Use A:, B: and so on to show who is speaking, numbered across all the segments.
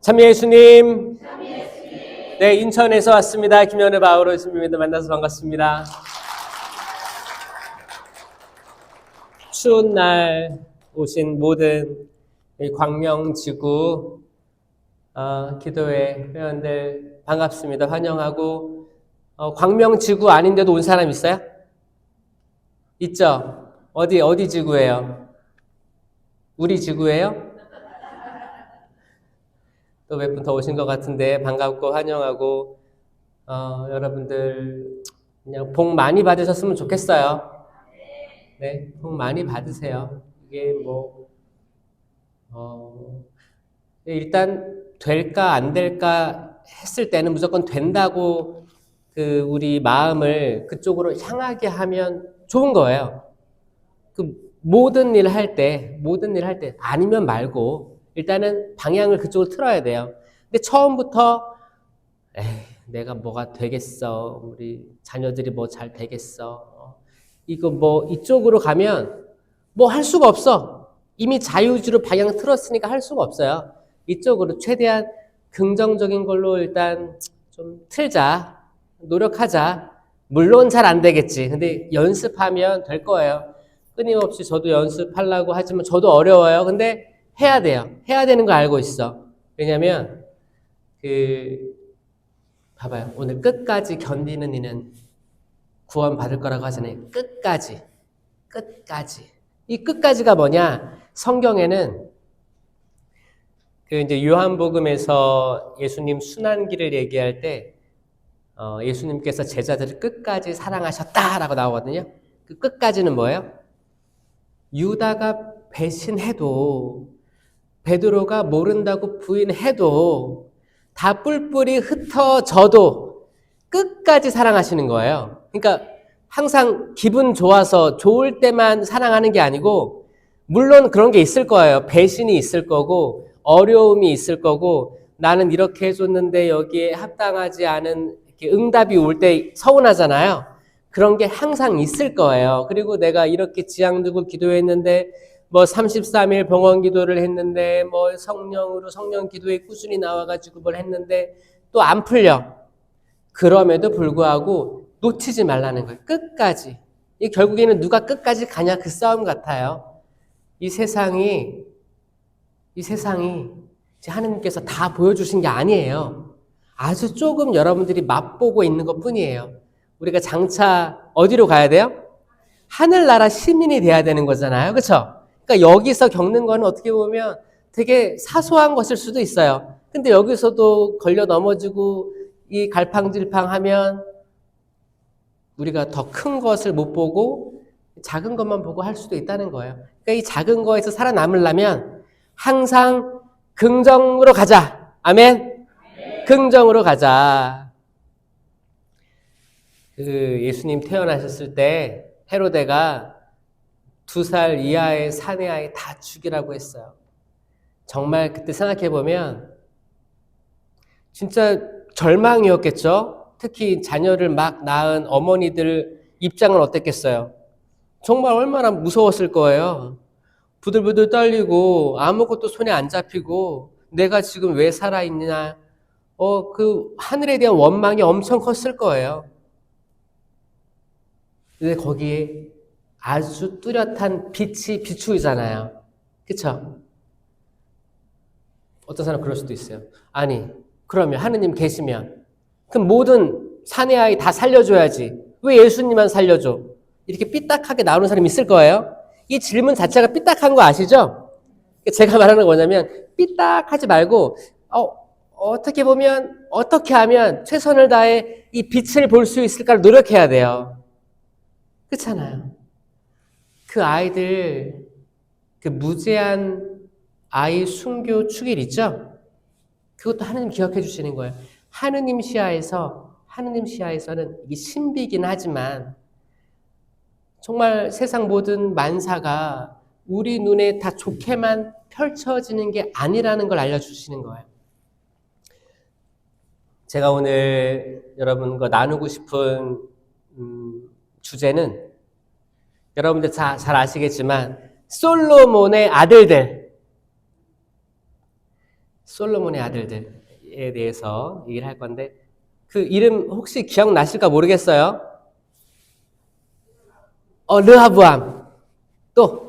A: 참여 예수님. 네, 인천에서 왔습니다. 김현우 바오로 예수님을 만나서 반갑습니다. 추운 날 오신 모든 광명지구 기도회 회원들 반갑습니다. 환영하고 광명지구 아닌데도 온 사람 있어요? 있죠? 어디 지구예요? 우리 지구예요? 또 몇 분 더 오신 것 같은데 반갑고 환영하고 여러분들 그냥 복 많이 받으셨으면 좋겠어요. 네, 복 많이 받으세요. 이게 일단 될까 안 될까 했을 때는 무조건 된다고 우리 마음을 그쪽으로 향하게 하면 좋은 거예요. 모든 일 할 때 아니면 말고 일단은 방향을 그쪽으로 틀어야 돼요. 근데 처음부터 내가 뭐가 되겠어, 우리 자녀들이 뭐 잘 되겠어, 이거 이쪽으로 가면 할 수가 없어. 이미 자유주의로 방향 틀었으니까 할 수가 없어요. 이쪽으로 최대한 긍정적인 걸로 일단 좀 틀자, 노력하자. 물론 잘 안 되겠지. 근데 연습하면 될 거예요. 끊임없이 저도 연습하려고 하지만 저도 어려워요. 근데 해야 돼요. 해야 되는 거 알고 있어. 왜냐면 봐봐요. 오늘 끝까지 견디는 이는 구원 받을 거라고 하잖아요. 끝까지. 이 끝까지가 뭐냐? 성경에는 이제 요한복음에서 예수님 순환길을 얘기할 때 예수님께서 제자들을 끝까지 사랑하셨다라고 나오거든요. 그 끝까지는 뭐예요? 유다가 배신해도, 베드로가 모른다고 부인해도, 다 뿔뿔이 흩어져도 끝까지 사랑하시는 거예요. 그러니까 항상 기분 좋아서 좋을 때만 사랑하는 게 아니고, 물론 그런 게 있을 거예요. 배신이 있을 거고 어려움이 있을 거고, 나는 이렇게 해줬는데 여기에 합당하지 않은 이렇게 응답이 올 때 서운하잖아요. 그런 게 항상 있을 거예요. 그리고 내가 이렇게 지향 두고 기도했는데 33일 병원 기도를 했는데 성령으로 성령 기도에 꾸준히 나와가지고 뭘 했는데 또 안 풀려. 그럼에도 불구하고 놓치지 말라는 거예요. 끝까지. 이 결국에는 누가 끝까지 가냐 그 싸움 같아요. 이 세상이 하느님께서 다 보여주신 게 아니에요. 아주 조금 여러분들이 맛보고 있는 것 뿐이에요. 우리가 장차 어디로 가야 돼요? 하늘나라 시민이 돼야 되는 거잖아요. 그렇죠? 그러니까 여기서 겪는 거는 어떻게 보면 되게 사소한 것일 수도 있어요. 근데 여기서도 걸려 넘어지고 이 갈팡질팡하면 우리가 더 큰 것을 못 보고 작은 것만 보고 할 수도 있다는 거예요. 그러니까 이 작은 거에서 살아남으려면 항상 긍정으로 가자. 아멘? 긍정으로 가자. 예수님 태어나셨을 때 헤로데가 2살 이하의 사내 아이 다 죽이라고 했어요. 정말 그때 생각해보면 진짜 절망이었겠죠? 특히 자녀를 막 낳은 어머니들 입장은 어땠겠어요? 정말 얼마나 무서웠을 거예요. 부들부들 떨리고 아무것도 손에 안 잡히고 내가 지금 왜 살아있냐, 하늘에 대한 원망이 엄청 컸을 거예요. 근데 거기에 아주 뚜렷한 빛이 비추이잖아요. 그쵸? 어떤 사람 그럴 수도 있어요. 아니, 그러면 하느님 계시면 그럼 모든 사내 아이 다 살려줘야지. 왜 예수님만 살려줘? 이렇게 삐딱하게 나오는 사람이 있을 거예요. 이 질문 자체가 삐딱한 거 아시죠? 제가 말하는 건 뭐냐면 삐딱하지 말고 어떻게 보면 어떻게 하면 최선을 다해 이 빛을 볼 수 있을까를 노력해야 돼요. 그렇잖아요. 그 아이들, 그 무제한 아이 순교 축일 있죠? 그것도 하느님 기억해 주시는 거예요. 하느님 시야에서는 이게 신비긴 하지만 정말 세상 모든 만사가 우리 눈에 다 좋게만 펼쳐지는 게 아니라는 걸 알려주시는 거예요. 제가 오늘 여러분과 나누고 싶은 주제는 여러분들 잘 아시겠지만 솔로몬의 아들들, 솔로몬의 아들들에 대해서 얘기를 할 건데 그 이름 혹시 기억나실까 모르겠어요. 르하브암. 또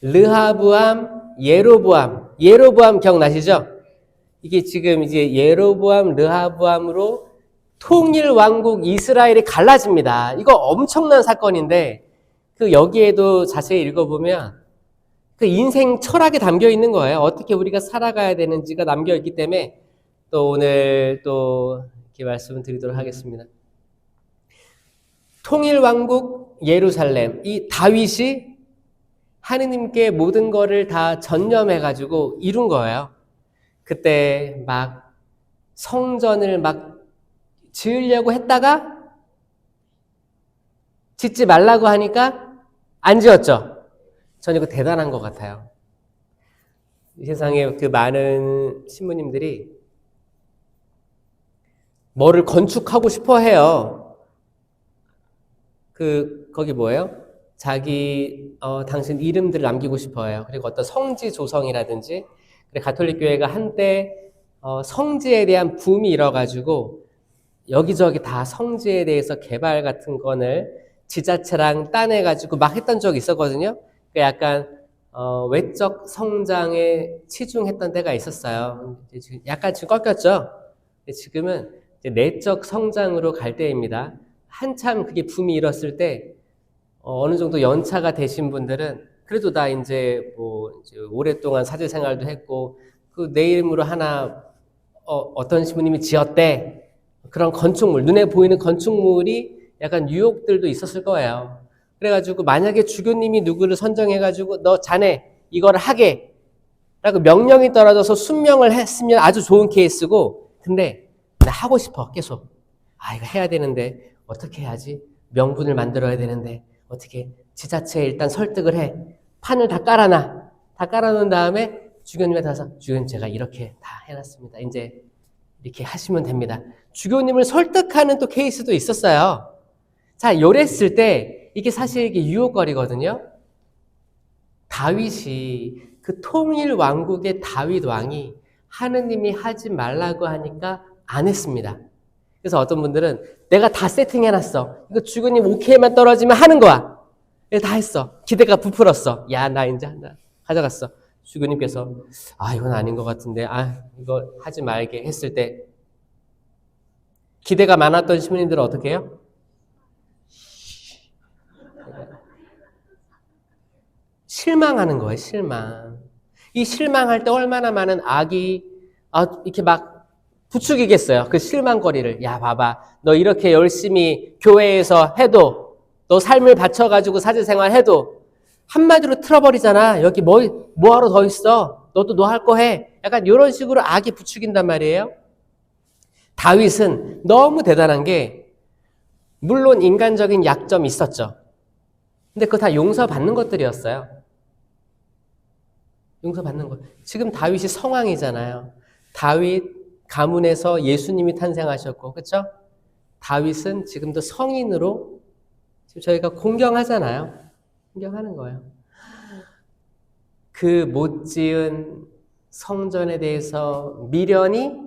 A: 르하브암, 예로보암. 예로보암 기억나시죠? 이게 지금 이제 예로보암, 르하브암으로 통일 왕국 이스라엘이 갈라집니다. 이거 엄청난 사건인데 그 여기에도 자세히 읽어보면 그 인생 철학이 담겨 있는 거예요. 어떻게 우리가 살아가야 되는지가 담겨 있기 때문에 또 오늘 또 이렇게 말씀을 드리도록 하겠습니다. 통일 왕국 예루살렘, 이 다윗이 하느님께 모든 거를 다 전념해가지고 이룬 거예요. 그때 막 성전을 막 지으려고 했다가 짓지 말라고 하니까 안 지었죠. 저는 이거 대단한 것 같아요. 이 세상에 그 많은 신부님들이 뭐를 건축하고 싶어 해요. 거기 뭐예요? 자기, 당신 이름들을 남기고 싶어 해요. 그리고 어떤 성지 조성이라든지, 가톨릭 교회가 한때, 성지에 대한 붐이 일어가지고, 여기저기 다 성지에 대해서 개발 같은 거를 지자체랑 따내가지고 막 했던 적이 있었거든요. 약간, 외적 성장에 치중했던 때가 있었어요. 약간 지금 꺾였죠? 지금은 내적 성장으로 갈 때입니다. 한참 그게 붐이 일었을 때, 어느 정도 연차가 되신 분들은 그래도 나 이제 이제 오랫동안 사제 생활도 했고, 내 이름으로 하나, 어떤 신부님이 지었대. 그런 건축물, 눈에 보이는 건축물이 약간 유혹들도 있었을 거예요. 그래가지고 만약에 주교님이 누구를 선정해가지고 너 자네 이걸 하게 라고 명령이 떨어져서 순명을 했으면 아주 좋은 케이스고, 근데 나 하고 싶어 계속. 이거 해야 되는데 어떻게 해야지? 명분을 만들어야 되는데 어떻게 지자체에 일단 설득을 해. 판을 다 깔아놔. 다 깔아놓은 다음에 주교님한테 가서 주교님 제가 이렇게 다 해놨습니다. 이제 이렇게 하시면 됩니다. 주교님을 설득하는 또 케이스도 있었어요. 자, 요랬을 때 이게 사실 이게 유혹거리거든요. 다윗이 그 통일 왕국의 다윗 왕이 하느님이 하지 말라고 하니까 안 했습니다. 그래서 어떤 분들은 내가 다 세팅해놨어. 이거 주교님 오케이만 떨어지면 하는 거야. 다 했어. 기대가 부풀었어. 야, 나 이제 하나 가져갔어. 주교님께서 이건 아닌 것 같은데 이거 하지 말게 했을 때 기대가 많았던 시민들은 어떻게 해요? 실망하는 거예요. 실망. 이 실망할 때 얼마나 많은 악이 이렇게 막 부추기겠어요. 그 실망거리를. 야, 봐봐. 너 이렇게 열심히 교회에서 해도, 너 삶을 바쳐가지고 사제생활 해도 한마디로 틀어버리잖아. 여기 뭐하러 더 있어? 너도 너 할 거 해. 약간 이런 식으로 악이 부추긴단 말이에요. 다윗은 너무 대단한 게 물론 인간적인 약점이 있었죠. 근데 그거 다 용서받는 것들이었어요. 용서받는 것. 지금 다윗이 성왕이잖아요. 다윗 가문에서 예수님이 탄생하셨고, 그렇죠? 다윗은 지금도 성인으로 지금 저희가 공경하잖아요. 공경하는 거예요. 그 못 지은 성전에 대해서 미련이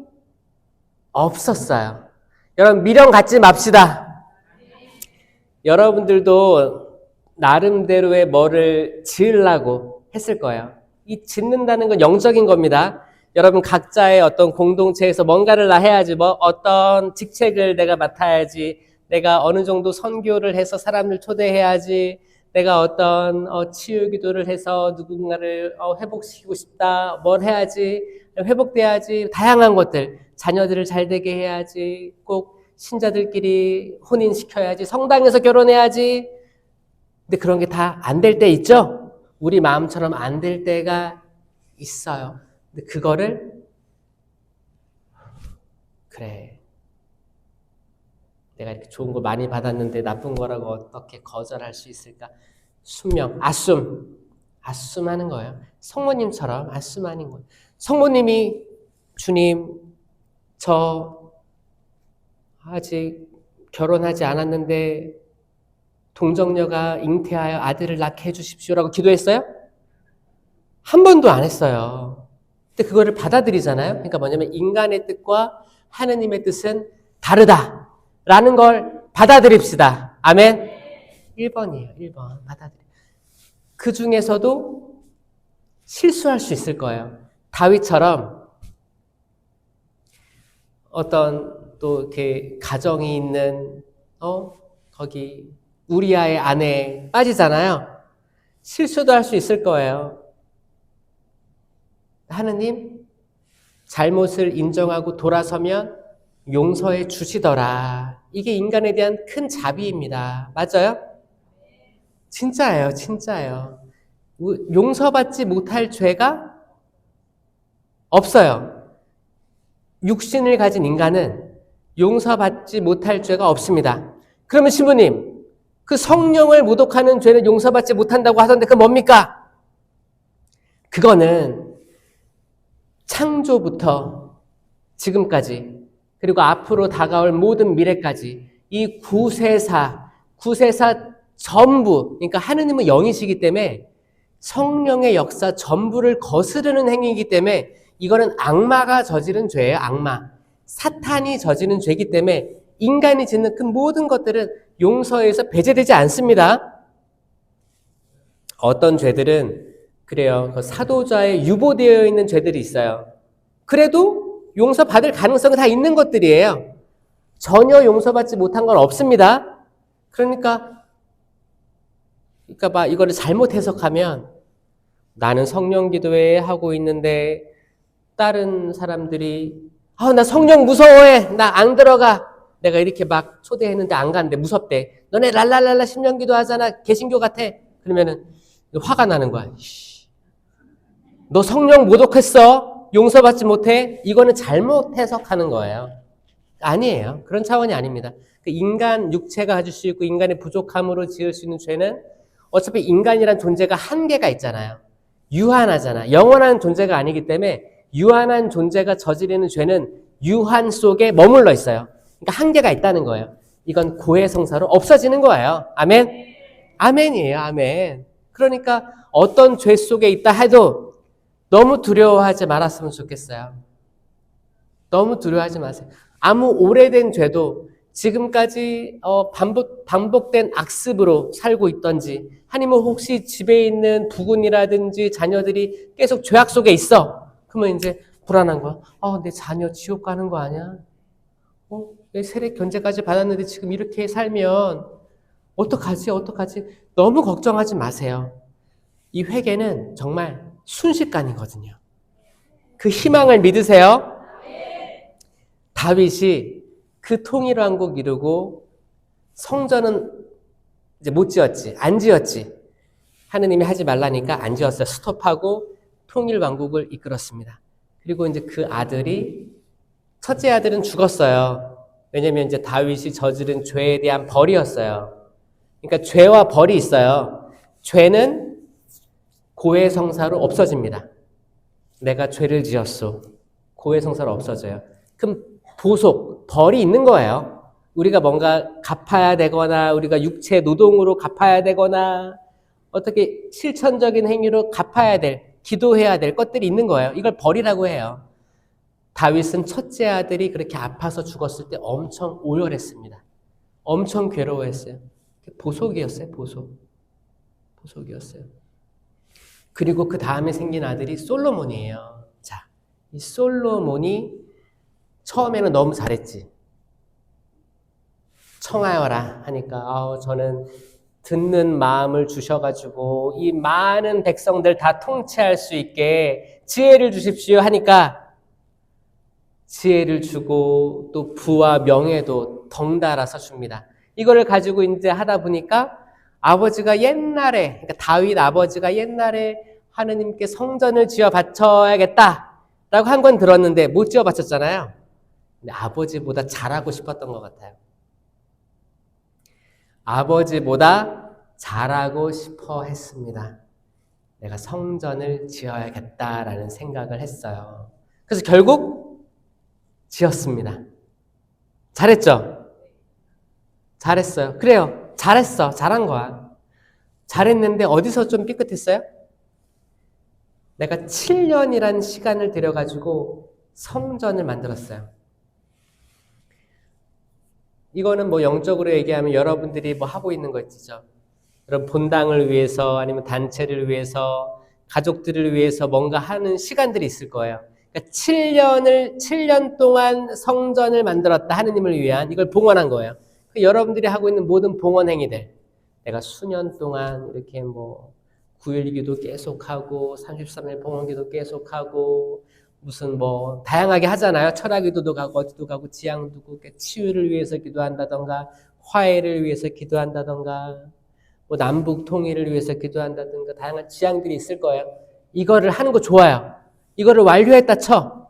A: 없었어요. 여러분 미련 갖지 맙시다. 여러분들도 나름대로의 뭐를 지으려고 했을 거예요. 이 짓는다는 건 영적인 겁니다. 여러분 각자의 어떤 공동체에서 뭔가를 나 해야지, 어떤 직책을 내가 맡아야지, 내가 어느 정도 선교를 해서 사람을 초대해야지, 내가 어떤 치유 기도를 해서 누군가를 회복시키고 싶다, 뭘 해야지, 회복돼야지, 다양한 것들, 자녀들을 잘 되게 해야지, 꼭 신자들끼리 혼인시켜야지, 성당에서 결혼해야지. 근데 그런 게 다 안 될 때 있죠? 우리 마음처럼 안 될 때가 있어요. 근데 그거를 그래, 내가 이렇게 좋은 거 많이 받았는데 나쁜 거라고 어떻게 거절할 수 있을까? 순명, 아숨하는 거예요. 성모님처럼 아숨하는 거예요. 성모님이 주님, 저 아직 결혼하지 않았는데 동정녀가 잉태하여 아들을 낳게 해주십시오라고 기도했어요? 한 번도 안 했어요. 근데 그거를 받아들이잖아요. 그러니까 뭐냐면 인간의 뜻과 하느님의 뜻은 다르다라는 걸 받아들입시다. 아멘? 1번이에요. 1번. 받아들여. 그 중에서도 실수할 수 있을 거예요. 다윗처럼 어떤 또 이렇게 가정이 있는 거기 우리아의 아내에 빠지잖아요. 실수도 할 수 있을 거예요. 하느님 잘못을 인정하고 돌아서면 용서해 주시더라. 이게 인간에 대한 큰 자비입니다. 맞아요? 진짜예요. 진짜예요. 용서받지 못할 죄가 없어요. 육신을 가진 인간은 용서받지 못할 죄가 없습니다. 그러면 신부님, 그 성령을 모독하는 죄는 용서받지 못한다고 하던데 그건 뭡니까? 그거는 창조부터 지금까지 그리고 앞으로 다가올 모든 미래까지 이 구세사 전부, 그러니까 하느님은 영이시기 때문에 성령의 역사 전부를 거스르는 행위이기 때문에 이거는 악마가 저지른 죄예요. 악마. 사탄이 저지른 죄이기 때문에 인간이 짓는 그 모든 것들은 용서에서 배제되지 않습니다. 어떤 죄들은 그래요. 그 사도자에 유보되어 있는 죄들이 있어요. 그래도 용서받을 가능성이 다 있는 것들이에요. 전혀 용서받지 못한 건 없습니다. 그러니까 막 이거를 잘못 해석하면 나는 성령기도회 하고 있는데 다른 사람들이 나 성령 무서워해. 나 안 들어가. 내가 이렇게 막 초대했는데 안 가는데 무섭대. 너네 랄랄랄라 신령기도 하잖아. 개신교 같아. 그러면은 화가 나는 거야. 너 성령 모독했어. 용서받지 못해. 이거는 잘못 해석하는 거예요. 아니에요. 그런 차원이 아닙니다. 인간 육체가 가질 수 있고 인간의 부족함으로 지을 수 있는 죄는 어차피 인간이란 존재가 한계가 있잖아요. 유한하잖아. 영원한 존재가 아니기 때문에 유한한 존재가 저지르는 죄는 유한 속에 머물러 있어요. 그러니까 한계가 있다는 거예요. 이건 고해성사로 없어지는 거예요. 아멘? 아멘이에요. 아멘. 그러니까 어떤 죄 속에 있다 해도 너무 두려워하지 말았으면 좋겠어요. 너무 두려워하지 마세요. 아무 오래된 죄도 지금까지 반복된 악습으로 살고 있던지 아니면 혹시 집에 있는 부군이라든지 자녀들이 계속 죄악 속에 있어. 그러면 이제 불안한 거야. 내 자녀 지옥 가는 거 아니야? 세례 견제까지 받았는데 지금 이렇게 살면 어떡하지? 너무 걱정하지 마세요. 이 회개는 정말 순식간이거든요. 그 희망을 믿으세요. 다윗이 그 통일왕국 이루고 성전은 이제 못 지었지. 안 지었지. 하느님이 하지 말라니까 안 지었어요. 스톱하고 통일왕국을 이끌었습니다. 그리고 이제 그 아들이 첫째 아들은 죽었어요. 왜냐면 이제 다윗이 저지른 죄에 대한 벌이었어요. 그러니까 죄와 벌이 있어요. 죄는 고해성사로 없어집니다. 내가 죄를 지었소. 고해성사로 없어져요. 그럼 보속, 벌이 있는 거예요. 우리가 뭔가 갚아야 되거나 우리가 육체 노동으로 갚아야 되거나 어떻게 실천적인 행위로 갚아야 될, 기도해야 될 것들이 있는 거예요. 이걸 벌이라고 해요. 다윗은 첫째 아들이 그렇게 아파서 죽었을 때 엄청 오열했습니다. 엄청 괴로워했어요. 보속이었어요. 보속이었어요. 그리고 그 다음에 생긴 아들이 솔로몬이에요. 자, 이 솔로몬이 처음에는 너무 잘했지. 청하여라 하니까 저는 듣는 마음을 주셔가지고 이 많은 백성들 다 통치할 수 있게 지혜를 주십시오 하니까 지혜를 주고 또 부와 명예도 덩달아서 줍니다. 이거를 가지고 이제 하다 보니까 아버지가 옛날에, 그러니까 다윗 아버지가 옛날에 하느님께 성전을 지어 바쳐야겠다라고 한 건 들었는데 못 지어 바쳤잖아요. 근데 아버지보다 잘하고 싶었던 것 같아요. 아버지보다 잘하고 싶어 했습니다. 내가 성전을 지어야겠다라는 생각을 했어요. 그래서 결국 지었습니다. 잘했죠? 잘했어요. 그래요. 잘했어. 잘한 거야. 잘했는데 어디서 좀 삐끗했어요? 내가 7년이란 시간을 들여가지고 성전을 만들었어요. 이거는 뭐 영적으로 얘기하면 여러분들이 뭐 하고 있는 거 있죠. 여러분 본당을 위해서 아니면 단체를 위해서 가족들을 위해서 뭔가 하는 시간들이 있을 거예요. 그러니까 7년 동안 성전을 만들었다. 하느님을 위한 이걸 봉헌한 거예요. 여러분들이 하고 있는 모든 봉헌 행위들. 내가 수년 동안 이렇게 뭐 9일 기도 계속하고 33일 봉헌 기도 계속하고 무슨 뭐 다양하게 하잖아요. 철학 기도도 가고 어디도 가고 지향도 가고 치유를 위해서 기도한다던가 화해를 위해서 기도한다던가 뭐 남북 통일을 위해서 기도한다든가 다양한 지향들이 있을 거예요. 이거를 하는 거 좋아요. 이거를 완료했다 쳐.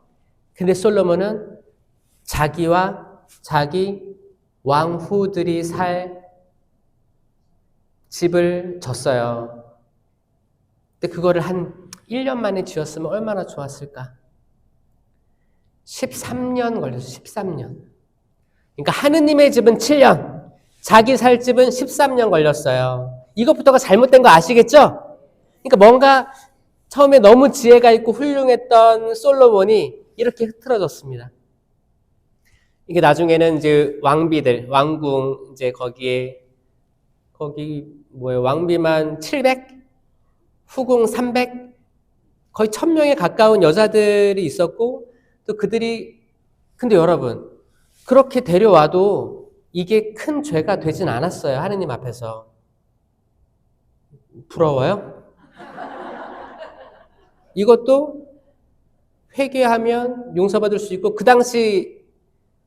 A: 근데 솔로몬은 자기와 자기 왕후들이 살 집을 졌어요. 근데 그거를 한 1년 만에 지었으면 얼마나 좋았을까? 13년 걸렸어요. 13년. 그러니까 하느님의 집은 7년, 자기 살 집은 13년 걸렸어요. 이것부터가 잘못된 거 아시겠죠? 그러니까 뭔가 처음에 너무 지혜가 있고 훌륭했던 솔로몬이 이렇게 흐트러졌습니다. 이게 나중에는 이제 왕비들, 왕궁, 이제 거기 뭐예요? 왕비만 700? 후궁 300? 거의 1000명에 가까운 여자들이 있었고, 또 그들이, 근데 여러분, 그렇게 데려와도 이게 큰 죄가 되진 않았어요. 하느님 앞에서. 부러워요? 이것도 회개하면 용서받을 수 있고, 그 당시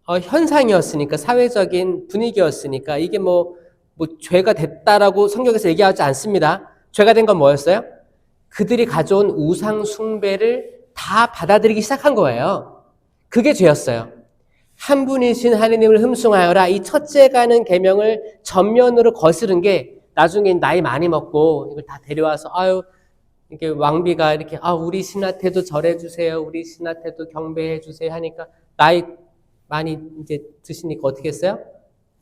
A: 현상이었으니까, 사회적인 분위기였으니까, 이게 뭐 죄가 됐다라고 성경에서 얘기하지 않습니다. 죄가 된 건 뭐였어요? 그들이 가져온 우상 숭배를 다 받아들이기 시작한 거예요. 그게 죄였어요. 한 분이신 하느님을 흠숭하여라. 이 첫째가는 계명을 전면으로 거스른 게 나중에 나이 많이 먹고 이걸 다 데려와서 이게 왕비가 이렇게 우리 신하태도 절해주세요. 우리 신하태도 경배해주세요 하니까 나이 많이 이제 드시니까 어떻게 했어요?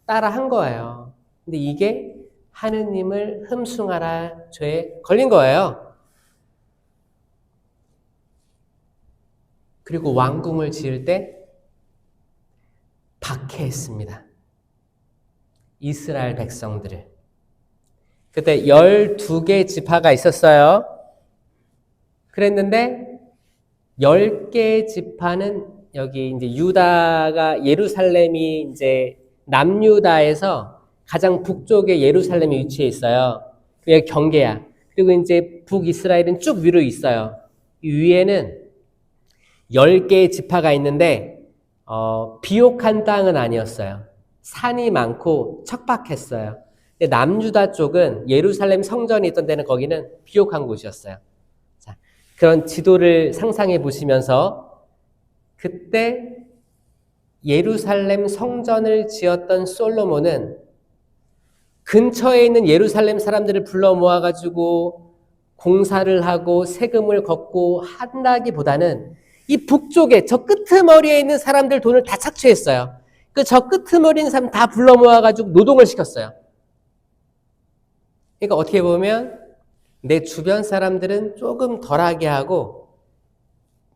A: 따라 한 거예요. 근데 이게 하느님을 흠숭하라 죄에 걸린 거예요. 그리고 왕궁을 지을 때 박해했습니다. 이스라엘 백성들을. 그때 12개 지파가 있었어요. 그랬는데 10개 지파는 여기 이제 유다가 예루살렘이 이제 남유다에서 가장 북쪽에 예루살렘이 위치해 있어요. 여기 경계야. 그리고 이제 북이스라엘은 쭉 위로 있어요. 위에는 10개의 지파가 있는데 비옥한 땅은 아니었어요. 산이 많고 척박했어요. 근데 남유다 쪽은 예루살렘 성전이 있던 데는 거기는 비옥한 곳이었어요. 자, 그런 지도를 상상해 보시면서 그때 예루살렘 성전을 지었던 솔로몬은 근처에 있는 예루살렘 사람들을 불러 모아가지고 공사를 하고 세금을 걷고 한다기보다는 이 북쪽에 저 끄트머리에 있는 사람들 돈을 다 착취했어요. 그 저 끄트머리 있는 사람 다 불러 모아가지고 노동을 시켰어요. 그러니까 어떻게 보면 내 주변 사람들은 조금 덜하게 하고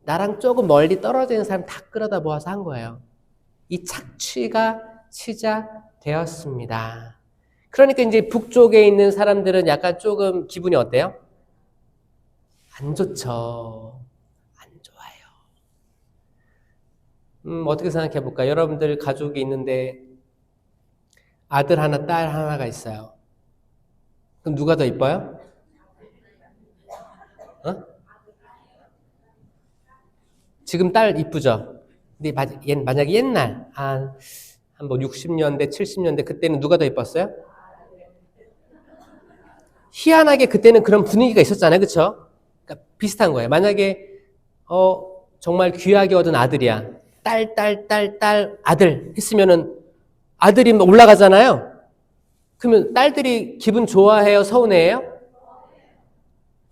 A: 나랑 조금 멀리 떨어져 있는 사람 다 끌어다 모아서 한 거예요. 이 착취가 시작되었습니다. 그러니까 이제 북쪽에 있는 사람들은 약간 조금 기분이 어때요? 안 좋죠. 안 좋아요. 어떻게 생각해 볼까? 여러분들 가족이 있는데 아들 하나, 딸 하나가 있어요. 그럼 누가 더 이뻐요? 지금 딸 이쁘죠? 근데 만약에 옛날 한 뭐 60년대, 70년대 그때는 누가 더 이뻤어요? 희한하게 그때는 그런 분위기가 있었잖아요. 그렇죠? 그러니까 비슷한 거예요. 만약에 정말 귀하게 얻은 아들이야. 딸 아들 했으면은 아들이 올라가잖아요. 그러면 딸들이 기분 좋아해요? 서운해요?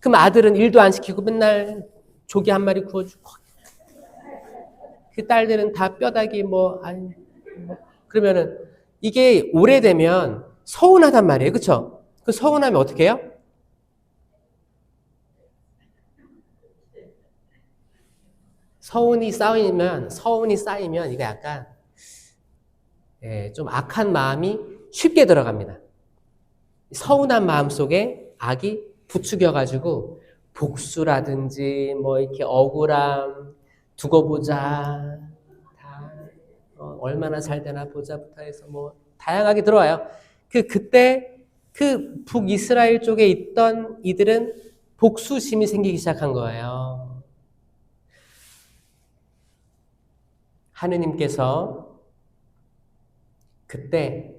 A: 그럼 아들은 일도 안 시키고 맨날 조기 한 마리 구워주고 그 딸들은 다 뼈다귀 그러면은 이게 오래되면 서운하단 말이에요. 그쵸? 그 서운하면 어떻게 해요? 서운이 쌓이면 이거 약간 좀 악한 마음이 쉽게 들어갑니다. 서운한 마음 속에 악이 부추겨가지고 복수라든지 뭐 이렇게 억울함 두고 보자, 다 얼마나 잘 되나 보자부터 해서 뭐 다양하게 들어와요. 그때 그 북이스라엘 쪽에 있던 이들은 복수심이 생기기 시작한 거예요. 하느님께서 그때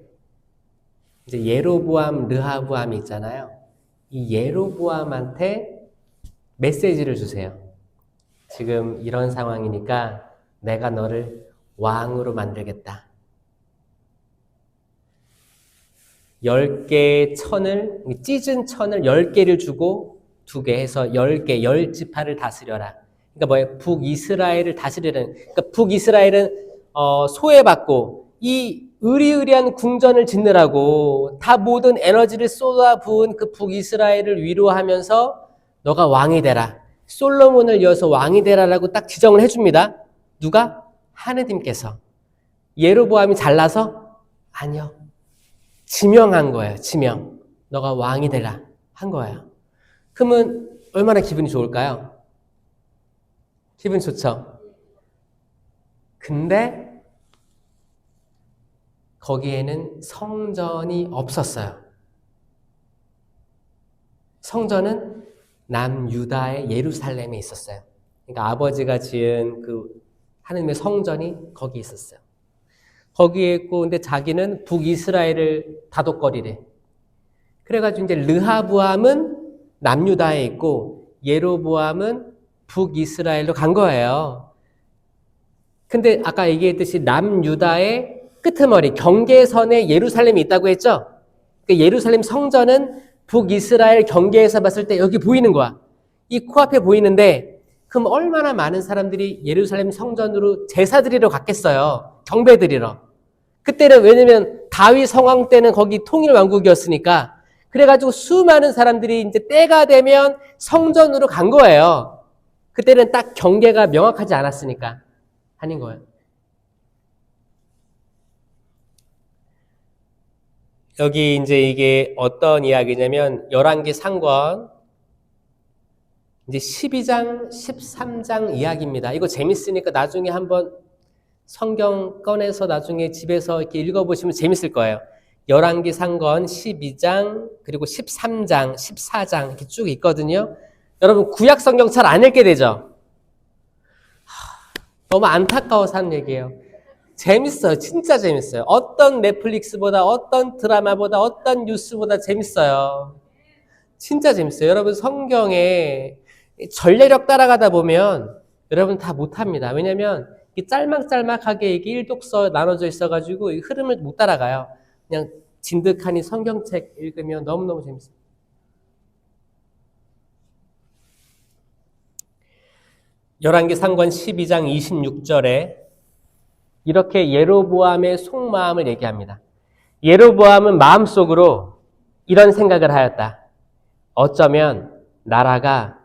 A: 이제 예로보암, 르하보암이 있잖아요. 이 예로보암한테 메시지를 주세요. 지금 이런 상황이니까 내가 너를 왕으로 만들겠다. 10개의 천을, 찢은 천을 10개를 주고 2개 해서 10개, 10지파를 다스려라. 그러니까 뭐예요? 북이스라엘을 다스리는, 그러니까 북이스라엘은 소외받고 이 의리의리한 궁전을 짓느라고 다 모든 에너지를 쏟아부은 그 북이스라엘을 위로하면서 너가 왕이 되라. 솔로몬을 이어서 왕이 되라라고 딱 지정을 해줍니다. 누가? 하느님께서. 예로보암이 잘나서? 아니요. 지명한 거예요. 지명. 너가 왕이 되라 한 거예요. 그러면 얼마나 기분이 좋을까요? 기분 좋죠? 근데 거기에는 성전이 없었어요. 성전은 남유다의 예루살렘에 있었어요. 그러니까 아버지가 지은 그 하느님의 성전이 거기 있었어요. 거기에 있고, 근데 자기는 북이스라엘을 다독거리래. 그래가지고 이제 르하보암은 남유다에 있고 예로보암은 북이스라엘로 간 거예요. 근데 아까 얘기했듯이 남유다의 끄트머리 경계선에 예루살렘이 있다고 했죠. 그 예루살렘 성전은 북이스라엘 경계에서 봤을 때 여기 보이는 거야. 이 코앞에 보이는데 그럼 얼마나 많은 사람들이 예루살렘 성전으로 제사 드리러 갔겠어요. 경배 드리러. 그때는 왜냐면 다윗 성왕 때는 거기 통일 왕국이었으니까 그래가지고 수많은 사람들이 이제 때가 되면 성전으로 간 거예요. 그때는 딱 경계가 명확하지 않았으니까 하는 거예요. 여기 이제 이게 어떤 이야기냐면 열왕기 상권 이제 12장, 13장 이야기입니다. 이거 재밌으니까 나중에 한번 성경 꺼내서 나중에 집에서 이렇게 읽어보시면 재밌을 거예요. 열왕기 상권 12장 그리고 13장, 14장 이렇게 쭉 있거든요. 여러분 구약 성경 잘 안 읽게 되죠? 너무 안타까워서 하는 얘기예요. 재밌어요. 진짜 재밌어요. 어떤 넷플릭스보다 어떤 드라마보다 어떤 뉴스보다 재밌어요. 진짜 재밌어요. 여러분 성경에 전례력 따라가다 보면 여러분 다 못합니다. 왜냐하면 짤막짤막하게 이게 일독서 나눠져 있어가지고 흐름을 못 따라가요. 그냥 진득하니 성경책 읽으면 너무너무 재밌어요. 열왕기 상권 12장 26절에 이렇게 예로보암의 속마음을 얘기합니다. 예로보암은 마음속으로 이런 생각을 하였다. 어쩌면 나라가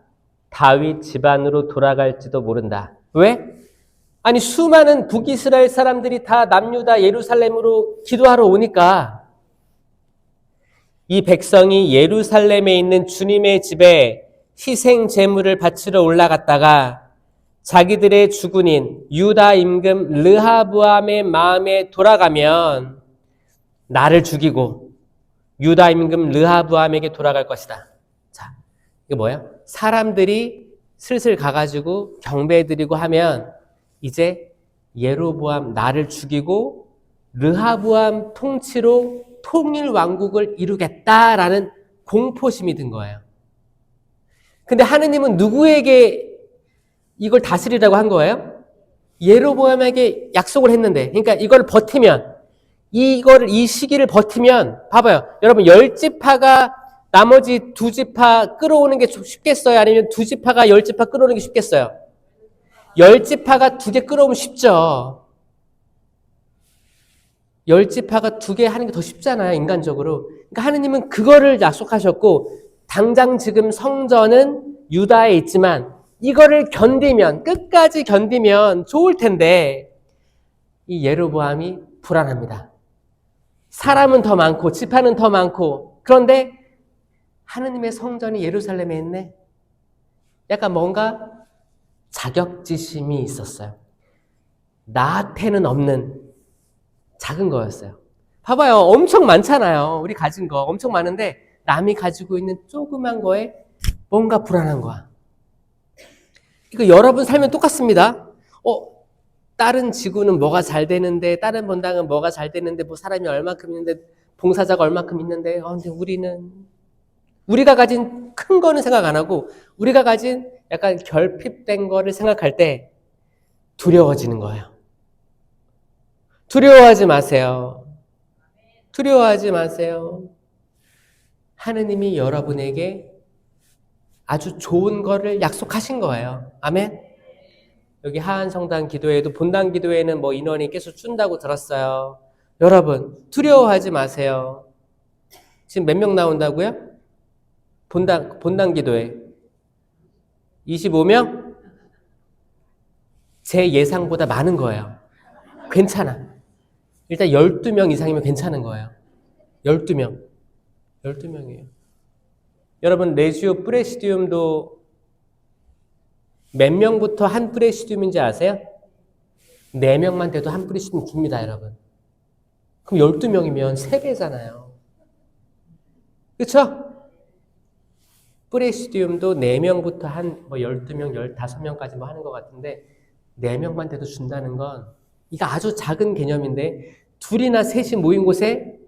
A: 다윗 집안으로 돌아갈지도 모른다. 왜? 아니 수많은 북이스라엘 사람들이 다 남유다 예루살렘으로 기도하러 오니까 이 백성이 예루살렘에 있는 주님의 집에 희생 제물을 바치러 올라갔다가 자기들의 주군인 유다 임금 르하보암의 마음에 돌아가면 나를 죽이고 유다 임금 르하보암에게 돌아갈 것이다. 자, 이게 뭐예요? 사람들이 슬슬 가가지고 경배드리고 하면 이제 예로보암 나를 죽이고 르하보암 통치로 통일 왕국을 이루겠다라는 공포심이 든 거예요. 근데 하느님은 누구에게 이걸 다스리라고 한 거예요? 예로보암에게 약속을 했는데, 그러니까 이걸 버티면, 이 시기를 버티면, 봐봐요. 여러분, 10지파가 나머지 2지파 끌어오는 게 쉽겠어요? 아니면 2지파가 10지파 끌어오는 게 쉽겠어요? 10지파가 2개 끌어오면 쉽죠. 10지파가 2개 하는 게 더 쉽잖아요, 인간적으로. 그러니까 하느님은 그거를 약속하셨고, 당장 지금 성전은 유다에 있지만 이거를 견디면, 끝까지 견디면 좋을 텐데, 이 예로보암이 불안합니다. 사람은 더 많고 지파는 더 많고, 그런데 하느님의 성전이 예루살렘에 있네. 약간 뭔가 자격지심이 있었어요. 나한테는 없는 작은 거였어요. 봐봐요. 엄청 많잖아요. 우리 가진 거 엄청 많은데 남이 가지고 있는 조그만 거에 뭔가 불안한 거야. 이거 여러분 살면 똑같습니다. 다른 지구는 뭐가 잘 되는데, 다른 본당은 뭐가 잘 되는데, 뭐 사람이 얼마큼 있는데, 봉사자가 얼마큼 있는데, 근데 우리가 가진 큰 거는 생각 안 하고, 우리가 가진 약간 결핍된 거를 생각할 때 두려워지는 거예요. 두려워하지 마세요. 두려워하지 마세요. 하느님이 여러분에게 아주 좋은 거를 약속하신 거예요. 아멘? 여기 하한성당 기도회도 본당 기도회는 뭐 인원이 계속 준다고 들었어요. 여러분, 두려워하지 마세요. 지금 몇 명 나온다고요? 본당 기도회. 25명? 제 예상보다 많은 거예요. 괜찮아. 일단 12명 이상이면 괜찮은 거예요. 12명. 12명이에요. 여러분, 레지오 프레시디움도 몇 명부터 한 프레시디움인지 아세요? 4명만 돼도 한 프레시디움 줍니다, 여러분. 그럼 12명이면 3배잖아요. 그렇죠? 프레시디움도 4명부터 한 12명, 15명까지 뭐 하는 것 같은데 4명만 돼도 준다는 건 이거 아주 작은 개념인데 둘이나 셋이 모인 곳에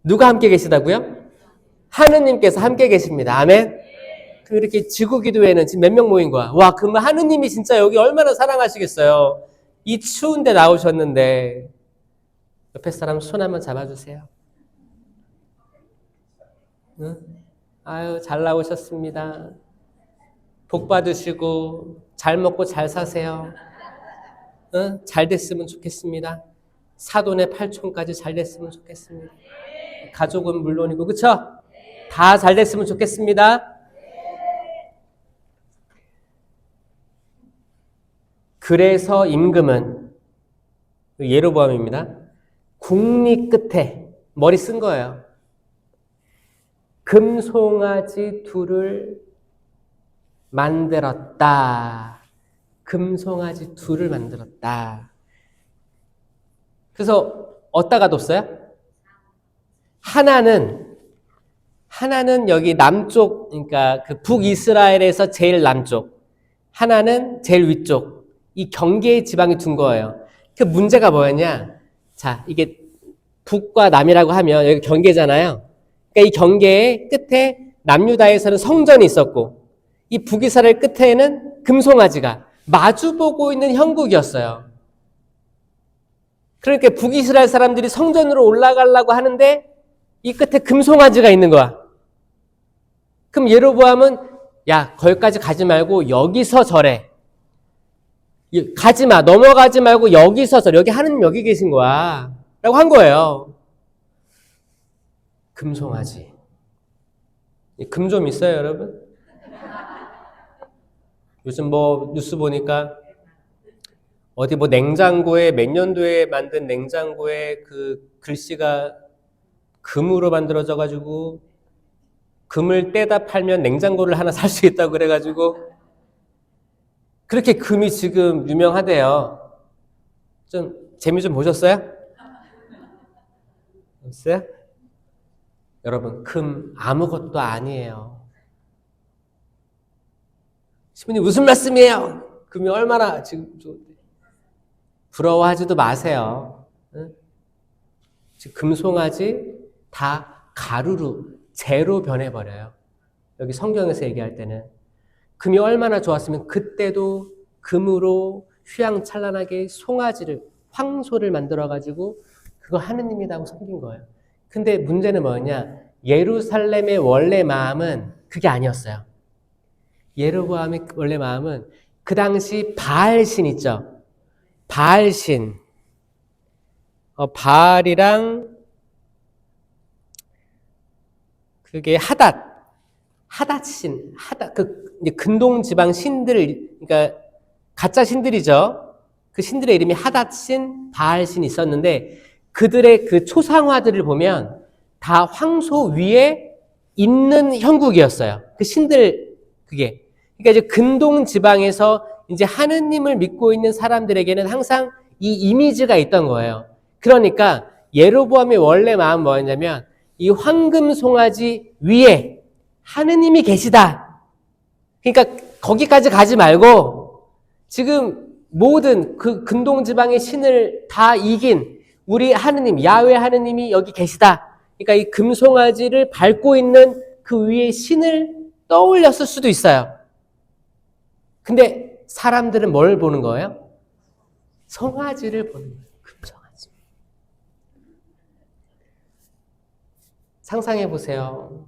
A: 누가 함께 계시다고요? 하느님께서 함께 계십니다. 아멘? 그럼 이렇게 지구기도회는 지금 몇 명 모인 거야? 와, 그러면 하느님이 진짜 여기 얼마나 사랑하시겠어요? 이 추운데 나오셨는데 옆에 사람 손 한번 잡아주세요. 응? 아유, 잘 나오셨습니다. 복 받으시고 잘 먹고 잘 사세요. 응? 잘 됐으면 좋겠습니다. 사돈의 8촌까지 잘 됐으면 좋겠습니다. 가족은 물론이고, 그쵸? 다 잘 됐으면 좋겠습니다. 그래서 임금은, 예로보암입니다. 궁리 끝에 머리 쓴 거예요. 금송아지 2를 만들었다. 금송아지 2를 만들었다. 그래서 어디다가 뒀어요? 하나는 여기 남쪽, 그러니까 그 북이스라엘에서 제일 남쪽, 하나는 제일 위쪽, 이 경계의 지방에 둔 거예요. 그 문제가 뭐였냐? 자, 이게 북과 남이라고 하면 여기 경계잖아요. 그러니까 이 경계의 끝에 남유다에서는 성전이 있었고, 이 북이스라엘 끝에는 금송아지가 마주보고 있는 형국이었어요. 그러니까 북이스라엘 사람들이 성전으로 올라가려고 하는데 이 끝에 금송아지가 있는 거야. 그럼 예로보암은 야, 거기까지 가지 말고 여기서 절해. 가지 마. 넘어가지 말고 여기서 절해. 여기 하느님 여기 계신 거야. 라고 한 거예요. 금송아지. 금 좀 있어요, 여러분? 요즘 뭐 뉴스 보니까 어디 뭐 냉장고에 몇 년도에 만든 냉장고에 그 글씨가 금으로 만들어져 가지고 금을 떼다 팔면 냉장고를 하나 살 수 있다고 그래가지고 그렇게 금이 지금 유명하대요. 좀 재미 좀 보셨어요? 보셨어요? 여러분, 금 아무것도 아니에요. 신부님 무슨 말씀이에요? 금이 얼마나 지금 부러워하지도 마세요. 응? 지금 금송아지 다 가루로 재로 변해버려요. 여기 성경에서 얘기할 때는 금이 얼마나 좋았으면 그때도 금으로 휘황찬란하게 송아지를, 황소를 만들어가지고 그거 하느님이라고 섬긴 거예요. 근데 문제는 뭐였냐? 예루살렘의 원래 마음은 그게 아니었어요. 예로보암의 원래 마음은 그 당시 바알신 있죠? 바알신. 바알이랑 그게 하닷신, 이제 근동 지방 신들, 그러니까 가짜 신들이죠. 그 신들의 이름이 하닷신, 바알신이 있었는데 그들의 그 초상화들을 보면 다 황소 위에 있는 형국이었어요. 그 신들 그게. 그러니까 이제 근동 지방에서 이제 하느님을 믿고 있는 사람들에게는 항상 이 이미지가 있던 거예요. 그러니까 예로보암의 원래 마음은 뭐였냐면 이 황금 송아지 위에 하느님이 계시다. 그러니까 거기까지 가지 말고 지금 모든 그 근동 지방의 신을 다 이긴 우리 하느님, 야훼 하느님이 여기 계시다. 그러니까 이 금송아지를 밟고 있는 그 위에 신을 떠올렸을 수도 있어요. 근데 사람들은 뭘 보는 거예요? 송아지를 보는 거예요. 금송아지. 상상해 보세요.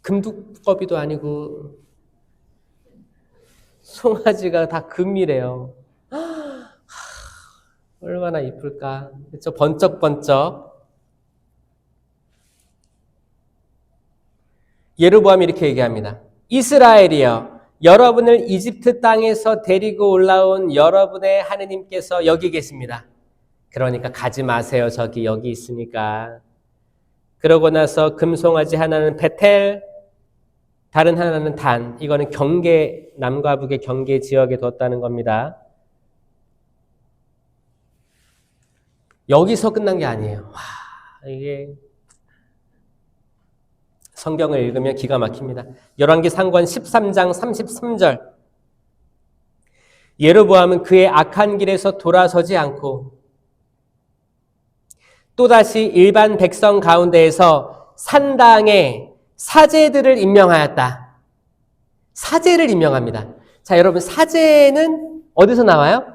A: 금두꺼비도 아니고 송아지가 다 금이래요. 얼마나 이쁠까. 그렇죠? 번쩍번쩍. 예로보암이 이렇게 얘기합니다. 이스라엘이여, 여러분을 이집트 땅에서 데리고 올라온 여러분의 하느님께서 여기 계십니다. 그러니까 가지 마세요. 저기 여기 있으니까. 그러고 나서 금송아지 하나는 베텔, 다른 하나는 단. 이거는 경계, 남과 북의 경계 지역에 뒀다는 겁니다. 여기서 끝난 게 아니에요. 와, 이게 성경을 읽으면 기가 막힙니다. 열왕기 상권 13장 33절. 예로보암은 그의 악한 길에서 돌아서지 않고 또다시 일반 백성 가운데에서 산당에 사제들을 임명하였다. 사제를 임명합니다. 자, 여러분, 사제는 어디서 나와요?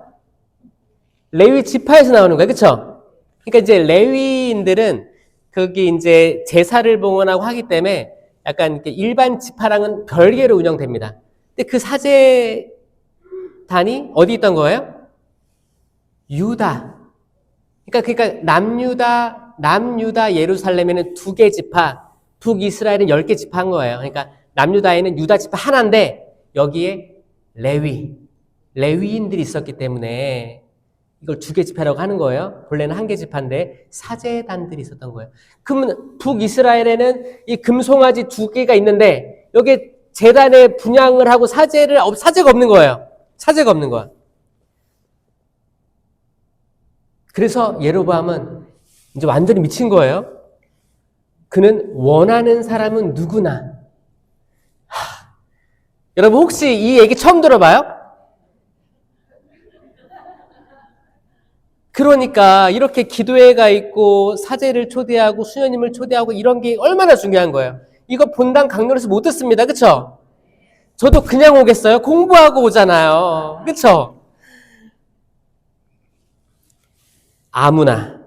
A: 레위 지파에서 나오는 거예요. 그렇죠? 그러니까 이제 레위인들은 거기 이제 제사를 봉헌하고 하기 때문에 약간 일반 지파랑은 별개로 운영됩니다. 근데 그 사제단이 어디 있던 거예요? 유다. 그러니까 남유다 예루살렘에는 2개 지파, 북이스라엘은 10개 지파 한 거예요. 그러니까 남유다에는 유다 지파 하나인데 여기에 레위인들이 있었기 때문에 이걸 2개 지파라고 하는 거예요. 본래는 1개 지파인데 사제단들이 있었던 거예요. 그러면 북이스라엘에는 이 금송아지 2개가 있는데 여기에 제단에 분향을 하고 사제가 없는 거예요. 사제가 없는 거야. 그래서 예로보암은 이제 완전히 미친 거예요. 그는 원하는 사람은 누구나. 여러분 혹시 이 얘기 처음 들어봐요? 그러니까 이렇게 기도회가 있고 사제를 초대하고 수녀님을 초대하고 이런 게 얼마나 중요한 거예요. 이거 본당 강론에서 못 듣습니다. 그쵸? 저도 그냥 오겠어요? 공부하고 오잖아요. 그쵸? 아무나,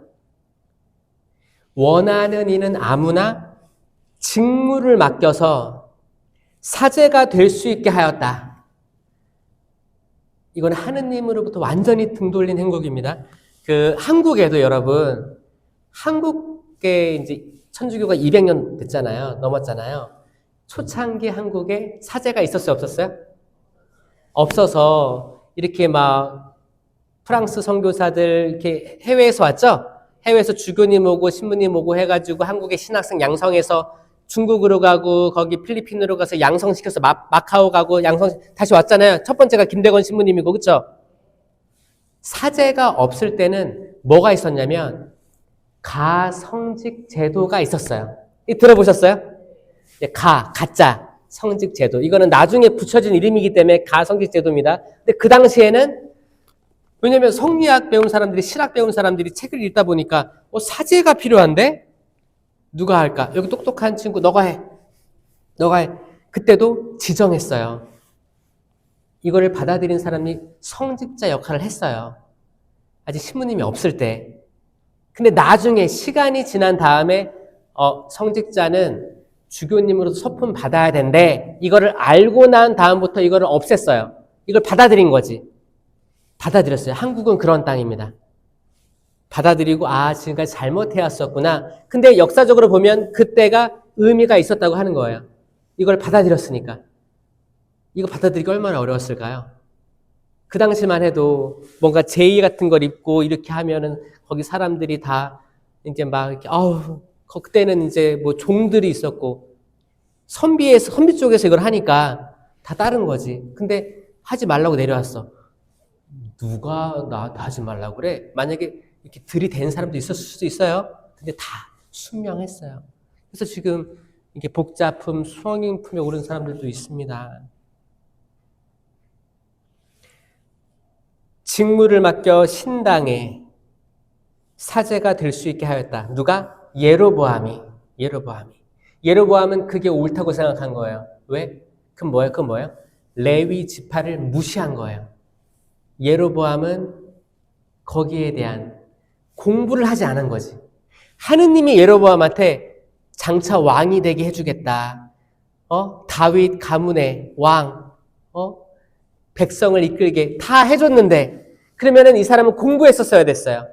A: 원하는 이는 아무나 직무를 맡겨서 사제가 될 수 있게 하였다. 이건 하느님으로부터 완전히 등 돌린 행복입니다. 한국에도 여러분, 한국에 이제 천주교가 200년 됐잖아요. 넘었잖아요. 초창기 한국에 사제가 있었어요? 없었어요? 없어서 이렇게 막 프랑스 선교사들 이렇게 해외에서 왔죠? 해외에서 주교님 오고 신부님 오고 해가지고 한국의 신학생 양성해서 중국으로 가고 거기 필리핀으로 가서 양성시켜서 마카오 가고 다시 왔잖아요. 첫 번째가 김대건 신부님이고, 그쵸? 사제가 없을 때는 뭐가 있었냐면 가성직 제도가 있었어요. 들어보셨어요? 가짜 성직 제도. 이거는 나중에 붙여진 이름이기 때문에 가성직 제도입니다. 근데 그 당시에는 왜냐면 성리학 배운 사람들이, 실학 배운 사람들이 책을 읽다 보니까 사제가 필요한데 누가 할까? 여기 똑똑한 친구 너가 해. 그때도 지정했어요. 이거를 받아들인 사람이 성직자 역할을 했어요. 아직 신부님이 없을 때. 근데 나중에 시간이 지난 다음에 성직자는 주교님으로서 서품 받아야 된대. 이거를 알고 난 다음부터 이거를 없앴어요. 이걸 받아들인 거지. 받아들였어요. 한국은 그런 땅입니다. 받아들이고 지금까지 잘못해왔었구나. 근데 역사적으로 보면 그때가 의미가 있었다고 하는 거예요. 이걸 받아들였으니까. 이거 받아들이기 얼마나 어려웠을까요? 그 당시만 해도 뭔가 제의 같은 걸 입고 이렇게 하면은 거기 사람들이 다 이제 막 이렇게 그때는 이제 뭐 종들이 있었고 선비 쪽에서 이걸 하니까 다 따른 거지. 근데 하지 말라고 내려왔어. 누가 나 하지 말라고 그래? 만약에 이렇게 들이댄 사람도 있었을 수도 있어요. 근데 다 순명했어요. 그래서 지금 이게 복자품, 수행품에 오른 사람들도 있습니다. 직무를 맡겨 신당에 사제가 될 수 있게 하였다. 누가? 예로보암이. 예로보암은 그게 옳다고 생각한 거예요. 왜? 그건 뭐예요? 레위 지파를 무시한 거예요. 예로보암은 거기에 대한 공부를 하지 않은 거지. 하느님이 예로보암한테 장차 왕이 되게 해주겠다. 다윗 가문의 왕, 백성을 이끌게 다 해줬는데, 그러면은 이 사람은 공부했었어야 됐어요.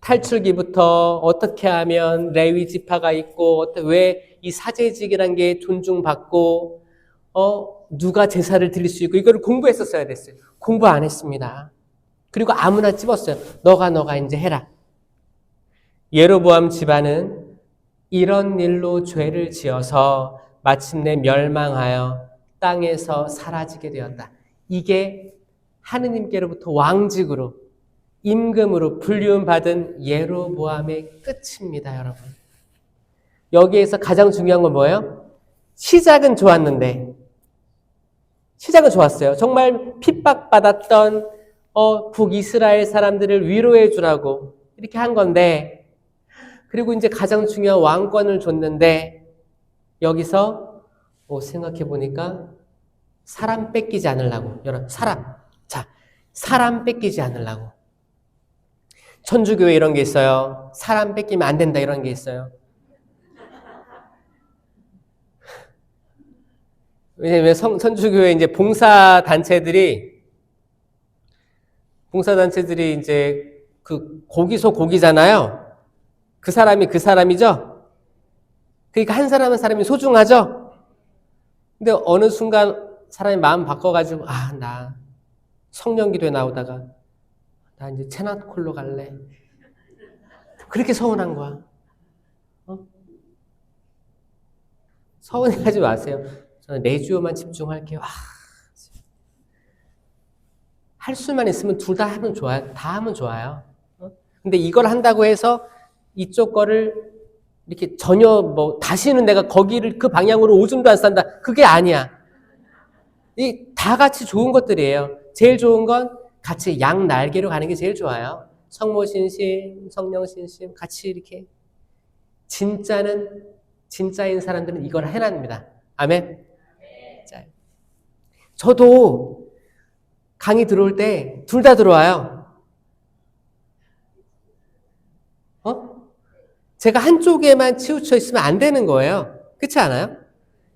A: 탈출기부터 어떻게 하면 레위 지파가 있고, 왜 이 사제직이란 게 존중받고, 누가 제사를 드릴 수 있고, 이거를 공부했었어야 됐어요. 공부 안 했습니다. 그리고 아무나 집었어요. 너가 이제 해라. 예로보암 집안은 이런 일로 죄를 지어서 마침내 멸망하여 땅에서 사라지게 되었다. 이게 하느님께로부터 왕직으로 임금으로 불리움 받은 예로보암의 끝입니다, 여러분. 여기에서 가장 중요한 건 뭐예요? 시작은 좋았는데, 시작은 좋았어요. 정말 핍박받았던 북이스라엘 사람들을 위로해 주라고 이렇게 한 건데, 그리고 이제 가장 중요한 왕권을 줬는데, 여기서 생각해 보니까 사람 뺏기지 않으려고, 여러분, 사람 뺏기지 않으려고. 천주교에 이런 게 있어요. 사람 뺏기면 안 된다, 이런 게 있어요. 왜냐면 천주교에 이제 봉사단체들이 이제 그 고기소 고기잖아요. 그 사람이 그 사람이죠? 그러니까 한 사람 한 사람이 소중하죠? 근데 어느 순간 사람이 마음 바꿔가지고, 나 성령기도에 나오다가, 나 이제 체나콜로 갈래. 그렇게 서운한 거야. 서운해하지 마세요. 저는 레지오만 집중할게요. 할 수만 있으면 둘 다 하면 좋아요. 다 하면 좋아요. 근데 이걸 한다고 해서 이쪽 거를 이렇게 전혀 다시는 내가 거기를 그 방향으로 오줌도 안 싼다. 그게 아니야. 이 다 같이 좋은 것들이에요. 제일 좋은 건 같이 양 날개로 가는 게 제일 좋아요. 성모신심, 성령신심 같이 이렇게. 진짜인 사람들은 이걸 해냅니다. 아멘. 자, 저도 강의 들어올 때 둘 다 들어와요. 제가 한쪽에만 치우쳐 있으면 안 되는 거예요. 그렇지 않아요?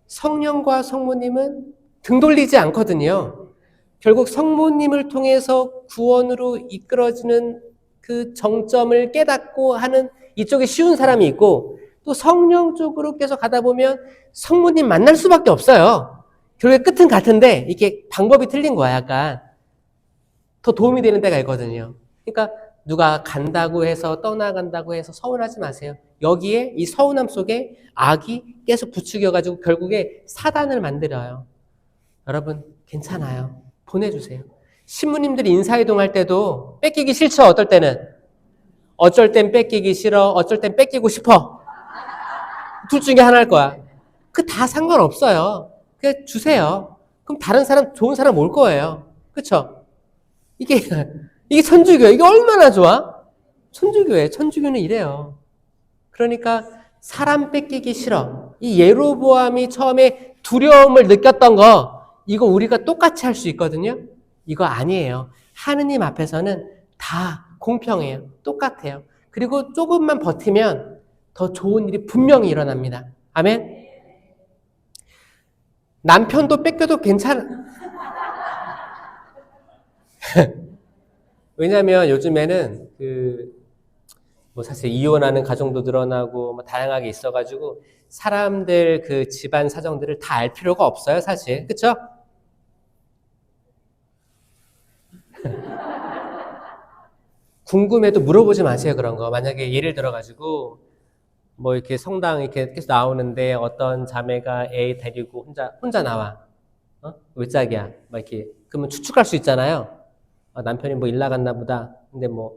A: 성령과 성모님은 등 돌리지 않거든요. 결국 성모님을 통해서 구원으로 이끌어지는 그 정점을 깨닫고 하는 이쪽에 쉬운 사람이 있고, 또 성령 쪽으로 계속 가다 보면 성모님 만날 수밖에 없어요. 결국에 끝은 같은데 이게 방법이 틀린 거야. 약간 더 도움이 되는 때가 있거든요. 그러니까 누가 간다고 해서 떠나간다고 해서 서운하지 마세요. 여기에 이 서운함 속에 악이 계속 부추겨가지고 결국에 사단을 만들어요. 여러분 괜찮아요. 보내주세요. 신부님들이 인사이동할 때도 뺏기기 싫죠. 어떨 때는. 어쩔 땐 뺏기기 싫어. 어쩔 땐 뺏기고 싶어. 둘 중에 하나일 거야. 그 다 상관없어요. 그냥 주세요. 그럼 다른 사람, 좋은 사람 올 거예요. 그쵸? 이게 천주교예요. 이게 얼마나 좋아? 천주교예요. 천주교는 이래요. 그러니까 사람 뺏기기 싫어. 이 예로보암이 처음에 두려움을 느꼈던 거, 이거 우리가 똑같이 할 수 있거든요. 이거 아니에요. 하느님 앞에서는 다 공평해요. 똑같아요. 그리고 조금만 버티면 더 좋은 일이 분명히 일어납니다. 아멘? 남편도 뺏겨도 왜냐면 요즘에는 뭐 사실 이혼하는 가정도 늘어나고 뭐 다양하게 있어가지고 사람들 그 집안 사정들을 다 알 필요가 없어요, 사실. 그쵸? 궁금해도 물어보지 마세요, 그런 거. 만약에 예를 들어가지고 뭐 이렇게 성당 이렇게 계속 나오는데 어떤 자매가 애 데리고 혼자 나와. 왜 짝이야? 막 이렇게. 그러면 추측할 수 있잖아요. 남편이 뭐 일 나갔나 보다. 근데 뭐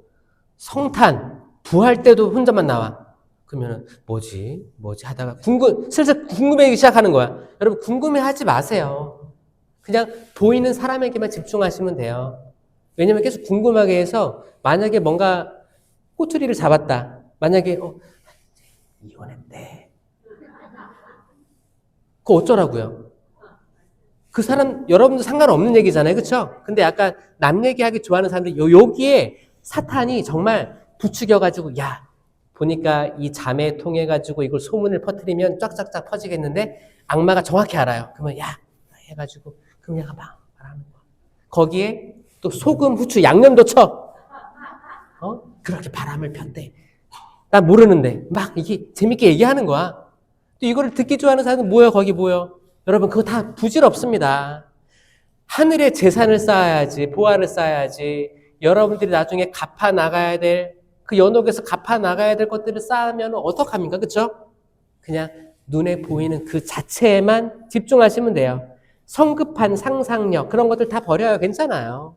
A: 성탄, 부활 때도 혼자만 나와. 그러면은 뭐지 하다가 슬슬 궁금해하기 시작하는 거야. 여러분 궁금해하지 마세요. 그냥 보이는 사람에게만 집중하시면 돼요. 왜냐면 계속 궁금하게 해서 만약에 뭔가 꼬투리를 잡았다. 만약에 이혼했대. 그거 어쩌라고요? 그 사람 여러분도 상관없는 얘기잖아요. 그렇죠? 근데 약간 남 얘기하기 좋아하는 사람들이 여기에 사탄이 정말 부추겨가지고 야 보니까 이 자매 통해가지고 이걸 소문을 퍼뜨리면 쫙쫙쫙 퍼지겠는데 악마가 정확히 알아요. 그러면 야 해가지고 그럼 얘가 막 말하는 거야. 거기에 또 소금, 후추, 양념도 쳐. 그렇게 바람을 폈대. 난 모르는데 막 이게 재밌게 얘기하는 거야. 또 이거를 듣기 좋아하는 사람은 뭐야 거기 뭐야. 여러분 그거 다 부질없습니다. 하늘에 재산을 쌓아야지 보화를 쌓아야지 여러분들이 나중에 갚아 나가야 될 그 연옥에서 갚아 나가야 될 것들을 쌓으면 어떡합니까? 그렇죠? 그냥 눈에 보이는 그 자체에만 집중하시면 돼요. 성급한 상상력 그런 것들 다 버려요. 괜찮아요.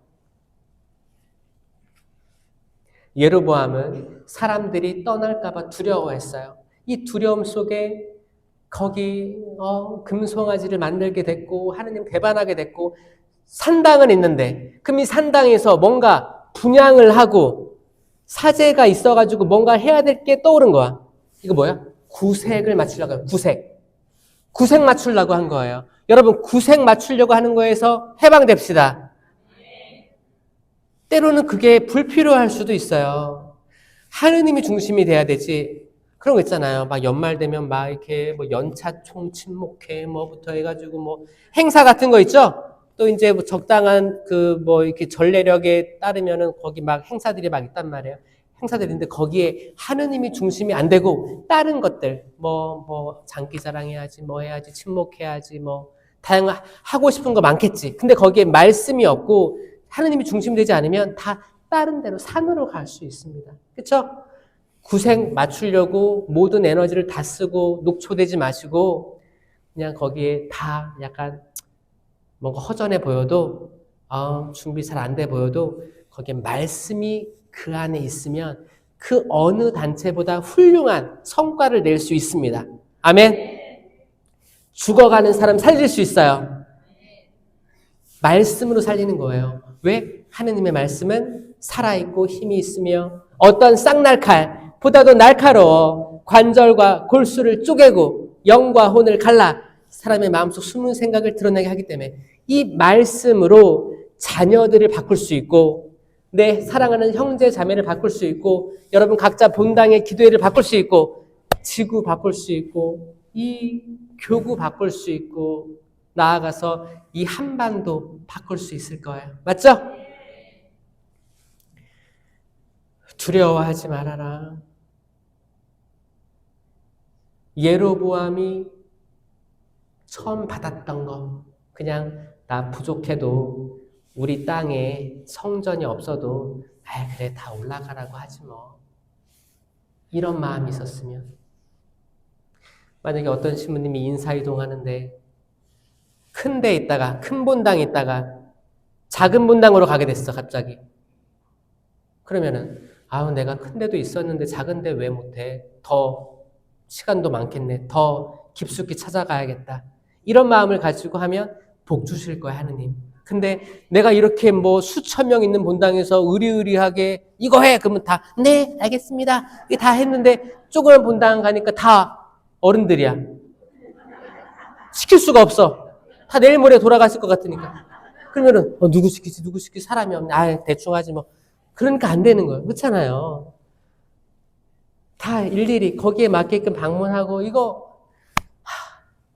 A: 예로보암은 사람들이 떠날까 봐 두려워했어요. 이 두려움 속에 거기 금송아지를 만들게 됐고 하느님 배반하게 됐고 산당은 있는데 그럼 이 산당에서 뭔가 분향을 하고 사제가 있어가지고 뭔가 해야 될 게 떠오른 거야. 이거 뭐야? 구색을 맞추려고 해요. 구색 맞추려고 한 거예요. 여러분 구색 맞추려고 하는 거에서 해방됩시다. 때로는 그게 불필요할 수도 있어요. 하느님이 중심이 돼야 되지. 그런 거 있잖아요. 막 연말 되면 막 이렇게 뭐 연차총 친목회 뭐부터 해가지고 뭐 행사 같은 거 있죠? 또 이제 뭐 적당한 그 뭐 이렇게 전례력에 따르면은 거기 막 행사들이 막 있단 말이에요. 행사들인데 거기에 하느님이 중심이 안 되고 다른 것들 뭐 장기자랑 해야지 뭐 해야지 친목해야지 뭐 다양한 하고 싶은 거 많겠지. 근데 거기에 말씀이 없고 하느님이 중심이 되지 않으면 다 다른 데로 산으로 갈 수 있습니다. 그렇죠? 구색 맞추려고 모든 에너지를 다 쓰고 녹초되지 마시고 그냥 거기에 다 약간 뭔가 허전해 보여도 준비 잘 안 돼 보여도 거기에 말씀이 그 안에 있으면 그 어느 단체보다 훌륭한 성과를 낼 수 있습니다. 아멘. 죽어가는 사람 살릴 수 있어요. 말씀으로 살리는 거예요. 왜? 하느님의 말씀은 살아있고 힘이 있으며 어떤 쌍날칼보다도 날카로워 관절과 골수를 쪼개고 영과 혼을 갈라 사람의 마음속 숨은 생각을 드러내게 하기 때문에 이 말씀으로 자녀들을 바꿀 수 있고 내 사랑하는 형제 자매를 바꿀 수 있고 여러분 각자 본당의 기도회를 바꿀 수 있고 지구 바꿀 수 있고 이 교구 바꿀 수 있고 나아가서 이 한반도 바꿀 수 있을 거예요. 맞죠? 두려워하지 말아라. 예로보암이 처음 받았던 거 그냥 나 부족해도 우리 땅에 성전이 없어도 그래 다 올라가라고 하지 뭐. 이런 마음이 있었으면 만약에 어떤 신부님이 인사이동하는데 큰 데 있다가 큰 본당에 있다가 작은 본당으로 가게 됐어 갑자기. 그러면은 내가 큰 데도 있었는데 작은 데 왜 못해? 더 시간도 많겠네. 더 깊숙이 찾아가야겠다. 이런 마음을 가지고 하면 복 주실 거야 하느님. 근데 내가 이렇게 뭐 수천 명 있는 본당에서 의리의리하게 이거 해 그러면 다 네 알겠습니다. 이게 다 했는데 조그만 본당 가니까 다 어른들이야. 시킬 수가 없어. 다 내일 모레 돌아갔을 것 같으니까. 그러면은 누구 시키지 사람이 없네. 대충 하지 뭐. 그러니까 안 되는 거예요. 그렇잖아요. 다 일일이 거기에 맞게끔 방문하고 이거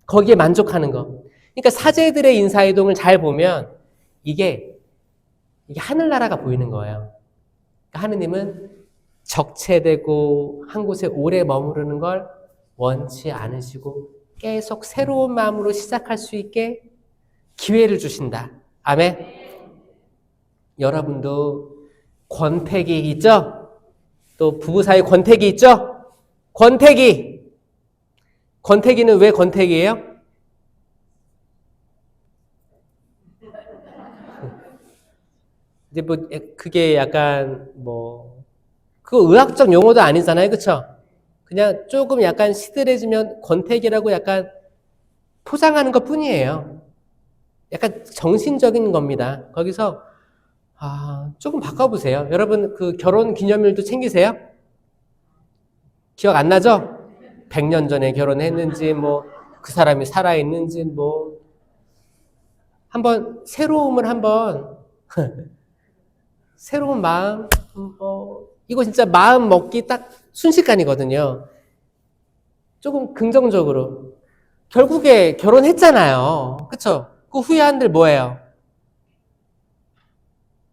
A: 거기에 만족하는 거. 그러니까 사제들의 인사이동을 잘 보면 이게 하늘나라가 보이는 거예요. 그러니까 하느님은 적체되고 한 곳에 오래 머무르는 걸 원치 않으시고 계속 새로운 마음으로 시작할 수 있게 기회를 주신다. 아멘. 여러분도 권태기 있죠? 또 부부 사이 권태기 있죠? 권태기. 권태기는 왜 권태기예요? 이제 뭐 그게 약간 뭐 그 의학적 용어도 아니잖아요, 그렇죠? 그냥 조금 약간 시들해지면 권태기라고 약간 포장하는 것뿐이에요. 약간 정신적인 겁니다. 거기서 조금 바꿔보세요. 여러분 그 결혼 기념일도 챙기세요? 기억 안 나죠? 100년 전에 결혼했는지 뭐 그 사람이 살아있는지 뭐 한번 새로움을 한번 새로운 마음 이거 진짜 마음 먹기 딱 순식간이거든요. 조금 긍정적으로 결국에 결혼했잖아요. 그쵸? 그 후회한들 뭐예요?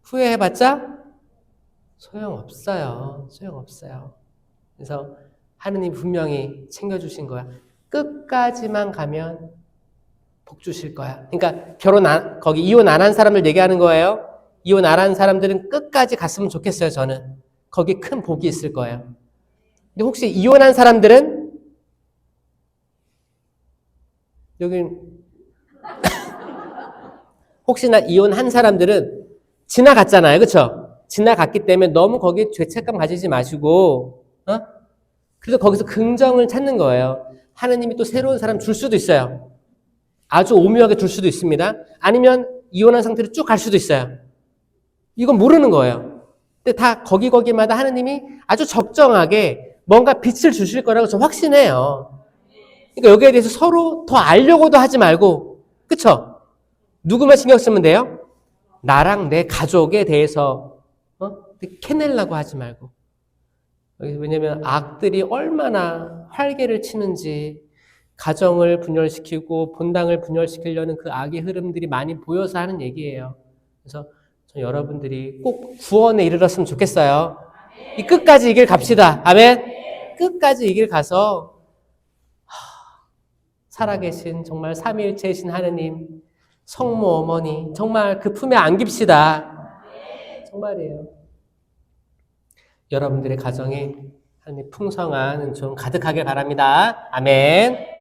A: 후회해봤자 소용없어요. 소용없어요. 그래서 하느님 분명히 챙겨주신 거야. 끝까지만 가면 복 주실 거야. 그러니까 거기 이혼 안 한 사람을 얘기하는 거예요. 이혼 안 한 사람들은 끝까지 갔으면 좋겠어요, 저는. 거기 큰 복이 있을 거예요. 근데 혹시 이혼한 사람들은 여기 혹시나 이혼한 사람들은 지나갔잖아요. 그렇죠? 지나갔기 때문에 너무 거기에 죄책감 가지지 마시고 그래서 거기서 긍정을 찾는 거예요. 하느님이 또 새로운 사람 줄 수도 있어요. 아주 오묘하게 줄 수도 있습니다. 아니면 이혼한 상태로 쭉 갈 수도 있어요. 이건 모르는 거예요. 근데 다 거기마다 하느님이 아주 적정하게 뭔가 빛을 주실 거라고 저 확신해요. 그러니까 여기에 대해서 서로 더 알려고도 하지 말고, 그쵸? 누구만 신경 쓰면 돼요? 나랑 내 가족에 대해서 캐내려고 하지 말고. 왜냐면 악들이 얼마나 활개를 치는지 가정을 분열시키고 본당을 분열시키려는 그 악의 흐름들이 많이 보여서 하는 얘기예요. 그래서 여러분들이 꼭 구원에 이르렀으면 좋겠어요. 이 끝까지 이 길 갑시다. 아멘. 끝까지 이 길 가서 살아계신 정말 삼위일체이신 하느님, 성모 어머니 정말 그 품에 안깁시다. 정말이에요. 여러분들의 가정에 하느님 풍성한 은총 가득하길 바랍니다. 아멘.